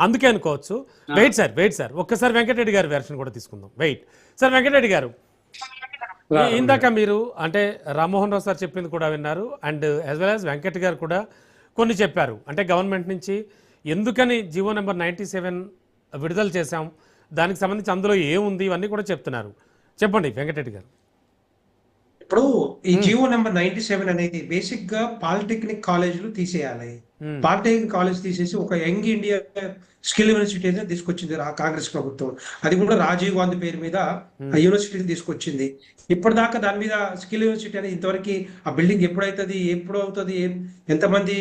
అందుకే అనుకోవచ్చు. Wait sir ఒక్కసారి వెంకటరెడ్డి గారి వెర్షన్ కూడా తీసుకుందాం. సార్ వెంకటరెడ్డి గారు, ఇందాక మీరు అంటే రామ్మోహన్ రావు సార్ చెప్పింది కూడా విన్నారు, and as well as Venkat గారు కూడా కొన్ని చెప్పారు. అంటే గవర్నమెంట్ నుంచి ఎందుకని జీవో నెంబర్ 97 విడుదల చేశాం, దానికి సంబంధించి అందులో ఏముంది, ఇవన్నీ కూడా చెప్తున్నారు. చెప్పండి వెంకటరెడ్డి గారు. ఇప్పుడు ఈ జీవో నెంబర్ 97 అనేది బేసిక్ గా పాలిటెక్నిక్ కాలేజీలు తీసేయాలి. పాలిటెక్నిక్ కాలేజ్ తీసేసి ఒక యంగ్ ఇండియా స్కిల్ యూనివర్సిటీ తీసుకొచ్చింది కాంగ్రెస్ ప్రభుత్వం. అది కూడా రాజీవ్ గాంధీ పేరు మీద ఆ యూనివర్సిటీని తీసుకొచ్చింది. ఇప్పటిదాకా దాని మీద స్కిల్ యూనివర్సిటీ అనేది ఇంతవరకు ఆ బిల్డింగ్ ఎప్పుడు అవుతుంది, ఎంతమంది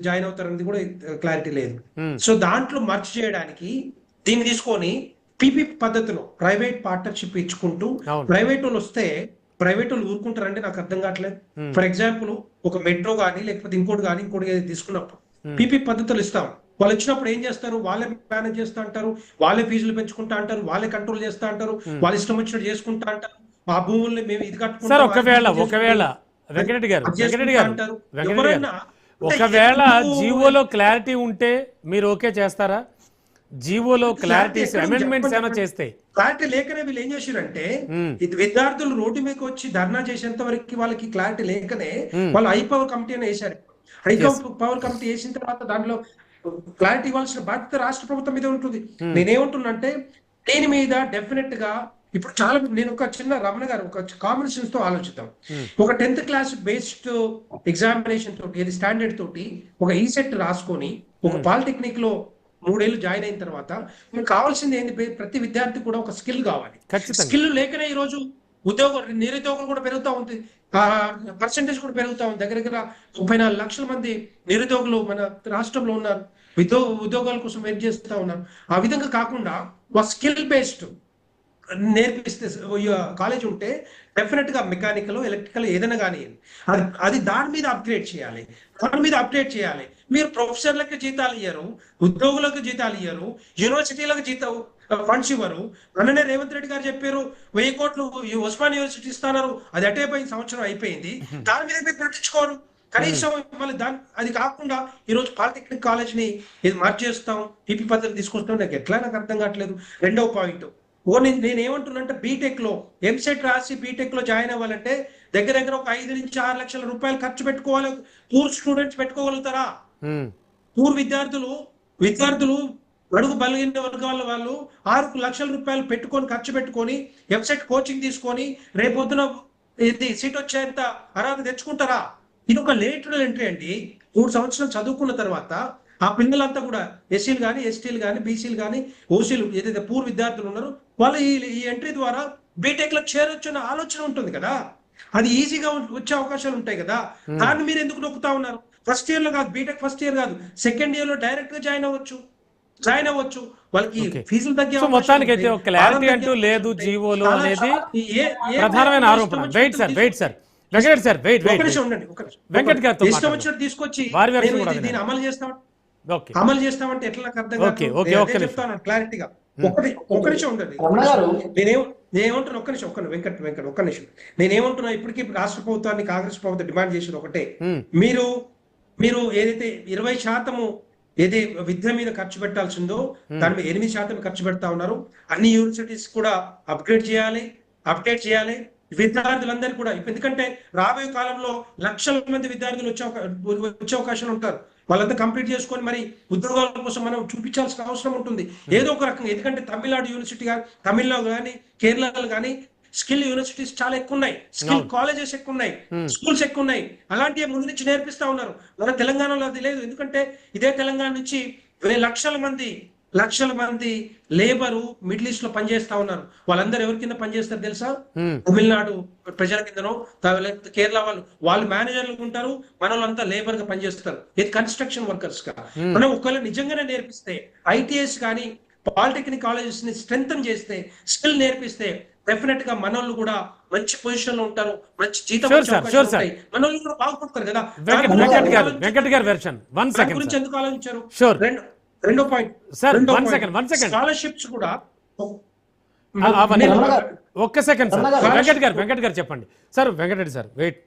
జాయిన్ అవుతారు అనేది కూడా క్లారిటీ లేదు. సో దాంట్లో మర్చ్ చేయడానికి దీన్ని తీసుకొని పీపీ పద్ధతిలో ప్రైవేట్ పార్ట్నర్షిప్ ఇచ్చుకుంటూ ప్రైవేట్ వాళ్ళు వస్తే ప్రైవేట్ వాళ్ళు ఊరుకుంటారంటే నాకు అర్థం కావట్లేదు. ఫర్ ఎగ్జాంపుల్ ఒక మెట్రో కానీ లేకపోతే ఇంకోటి తీసుకున్నప్పుడు పీపీ పద్ధతులు ఇస్తాం. వాళ్ళు వచ్చినప్పుడు ఏం చేస్తారు, వాళ్ళే మేనేజ్ చేస్తా అంటారు, వాళ్ళే ఫీజులు పెంచుకుంటా అంటారు, వాళ్ళే కంట్రోల్ చేస్తా అంటారు, వాళ్ళ ఇష్టం వచ్చినట్టు చేసుకుంటా అంటారు. ఆ భూముల్ని మేము ఇది కట్టుకుంటాం. ఒకవేళ జీవోలో క్లారిటీ ఉంటే మీరు ఓకే చేస్తారా? జీవోలో క్లారిటీ అమెండ్మెంట్స్ ఏమైనా చేస్తే క్లారిటీ లేకనే వీళ్ళు ఏం చేశారంటే ఇది విద్యార్థులు రోడ్డు మీదకి వచ్చి ధర్నా చేసేంత వరకు వాళ్ళకి క్లారిటీ లేకనే వాళ్ళు హై పవర్ కమిటీ అని వేశారు. హై పవర్ కమిటీ వేసిన తర్వాత దాంట్లో క్లారిటీ ఇవ్వాల్సిన బాధ్యత రాష్ట్ర ప్రభుత్వం మీద ఉంటుంది. నేనేమంటున్నంటే దీని మీద డెఫినెట్ గా ఇప్పుడు చాలా నేను ఒక చిన్న రమణ గారు ఒక కామన్ సెన్స్ తో ఆలోచిద్దాం. ఒక 10th క్లాస్ బేస్డ్ ఎగ్జామినేషన్ తోటి అది స్టాండర్డ్ తోటి ఒక ఈసెట్ రాసుకొని ఒక పాలిటెక్నిక్ లో 3 ఏళ్ళు జాయిన్ అయిన తర్వాత మీకు కావాల్సింది ఏంటి, ప్రతి విద్యార్థి కూడా ఒక స్కిల్ కావాలి. స్కిల్ లేకనే ఈ రోజు నిరుద్యోగులు కూడా పెరుగుతా ఉంది, పర్సెంటేజ్ కూడా పెరుగుతా ఉంది. దగ్గర 34 లక్షల మంది నిరుద్యోగులు మన రాష్ట్రంలో ఉన్నారు, ఉద్యోగాల కోసం వెయిట్ చేస్తూ ఉన్నారు. ఆ విధంగా కాకుండా ఒక స్కిల్ బేస్డ్ నేర్పిస్తే కాలేజ్ ఉంటే డెఫినెట్ గా మెకానికల్ ఎలక్ట్రికల్ ఏదైనా కానీ అది దాని మీద అప్గ్రేడ్ చేయాలి. మీరు ప్రొఫెసర్లకు జీతాలు ఇయ్యరు, ఉద్యోగులకు జీతాలు ఇయ్యరు, యూనివర్సిటీలకు ఫండ్స్ ఇవ్వరు. మొన్ననే రేవంత్ రెడ్డి గారు చెప్పారు 1000 కోట్లు ఉస్మాన్ యూనివర్సిటీ ఇస్తున్నారు, అది అటైపోయిన సంవత్సరం అయిపోయింది, దాని మీద మీరు పట్టించుకోరు. కనీసం మళ్ళీ అది కాకుండా ఈ రోజు పాలిటెక్నిక్ కాలేజ్ ని ఇది మార్చేస్తాం, టీపీ పద్ధతి తీసుకొస్తాం. నాకు అర్థం కావట్లేదు. రెండవ పాయింట్, నేనేమంటున్నానంటే బీటెక్ లో ఎంసెట్ రాసి బీటెక్ లో జాయిన్ అవ్వాలంటే దగ్గర ఒక 5 నుంచి 6 లక్షల రూపాయలు ఖర్చు పెట్టుకోవాలి. Poor students పెట్టుకోగలుగుతారా? పూర్ విద్యార్థులు అడుగు బలిగిన వర్గాల వాళ్ళు 6 లక్షల రూపాయలు ఖర్చు పెట్టుకొని ఎంసెట్ కోచింగ్ తీసుకొని రేపొద్దున సీట్ వచ్చేంత అర్హత తెచ్చుకుంటారా? ఇది ఒక లేటరల్ ఎంట్రీ అండి. 3 సంవత్సరాలు చదువుకున్న తర్వాత ఆ పిల్లలంతా కూడా ఎస్సీలు కానీ ఎస్టీలు కానీ బీసీలు కానీ ఓసీలు ఏదైతే పూర్వ విద్యార్థులు ఉన్నారో వాళ్ళు ఈ ఎంట్రీ ద్వారా బీటెక్ లో చేరొచ్చు అన్న ఆలోచన ఉంటుంది కదా, అది ఈజీగా వచ్చే అవకాశాలు ఉంటాయి కదా. దాన్ని మీరు ఎందుకు నొక్కుతా ఉన్నారు? ఫస్ట్ ఇయర్ లో కాదు, బీటెక్ ఫస్ట్ ఇయర్ కాదు, సెకండ్ ఇయర్ లో డైరెక్ట్ గా జాయిన్ అవ్వచ్చు. వాళ్ళకి ఫీజులు తగ్గే మొత్తానికి అయితే ఒక క్లారిటీ అంటూ లేదు జీవోలో అనేది ప్రధానమైన ఆరోపణ. Wait sir Venkat sir Venkat garu ఇష్టం వచ్చినట్టు తీసుకొచ్చి దీన్ని అమలు చేస్తామంటే ఎట్లా నాకు అర్థం కాదు. చెప్తాను క్లారిటీగా. ఒక్క నిమిషం ఉండదు. నేనేమంటున్నా ఒక్క నిమిషం. నేనేమంటున్నా ఇప్పటికీ రాష్ట్ర ప్రభుత్వాన్ని కాంగ్రెస్ ప్రభుత్వం డిమాండ్ చేసేది ఒకటే, మీరు ఏదైతే 20% ఏది విద్య మీద ఖర్చు పెట్టాల్సిందో దాని మీద 8% ఖర్చు పెడతా ఉన్నారు. అన్ని యూనివర్సిటీస్ కూడా అప్డేట్ చేయాలి విద్యార్థులందరూ కూడా. ఎందుకంటే రాబోయే కాలంలో లక్షల మంది విద్యార్థులు వచ్చే అవకాశాలు ఉంటారు. వాళ్ళంతా కంప్లీట్ చేసుకొని మరి ఉద్యోగాల కోసం మనం చూపించాల్సిన అవసరం ఉంటుంది ఏదో ఒక రకంగా. ఎందుకంటే తమిళనాడు యూనివర్సిటీ కానీ, తమిళనాడు కానీ, కేరళలో కానీ స్కిల్ యూనివర్సిటీస్ చాలా ఎక్కువ ఉన్నాయి, స్కిల్ కాలేజెస్ ఎక్కువ ఉన్నాయి, స్కూల్స్ ఎక్కువ ఉన్నాయి. అలాంటివి ముందు నుంచి నేర్పిస్తా ఉన్నారు. మన తెలంగాణలో అది లేదు. ఎందుకంటే ఇదే తెలంగాణ నుంచి లక్షల మంది లేబరు మిడిల్ ఈస్ట్ లో పనిచేస్తా ఉన్నారు. వాళ్ళందరూ ఎవరి కింద పనిచేస్తారు తెలుసా? తమిళనాడు ప్రజల కిందనో లేకపోతే కేరళ వాళ్ళు మేనేజర్లు ఉంటారు, మన వాళ్ళంతా లేబర్ గా పనిచేస్తారు. ఇది కన్స్ట్రక్షన్ వర్కర్స్ గా. మనం ఒకవేళ నిజంగానే నేర్పిస్తే ఐటీఎస్ కానీ పాలిటెక్నిక్ కాలేజెస్ ని స్ట్రెంథన్ చేస్తే, స్కిల్ నేర్పిస్తే డెఫినెట్ గా మనోళ్ళు కూడా మంచి పొజిషన్ లో ఉంటారు, మంచి జీతం మనోళ్ళు కూడా బాగుపడతారు కదా. గురించి ఎందుకు ఆలోచించారు? రెండో పాయింట్ స్కాలర్షిప్స్ కూడా. ఒక్క సెకండ్ సార్ వెంకట్ గారు చెప్పండి సార్. Venkatareddy sir wait.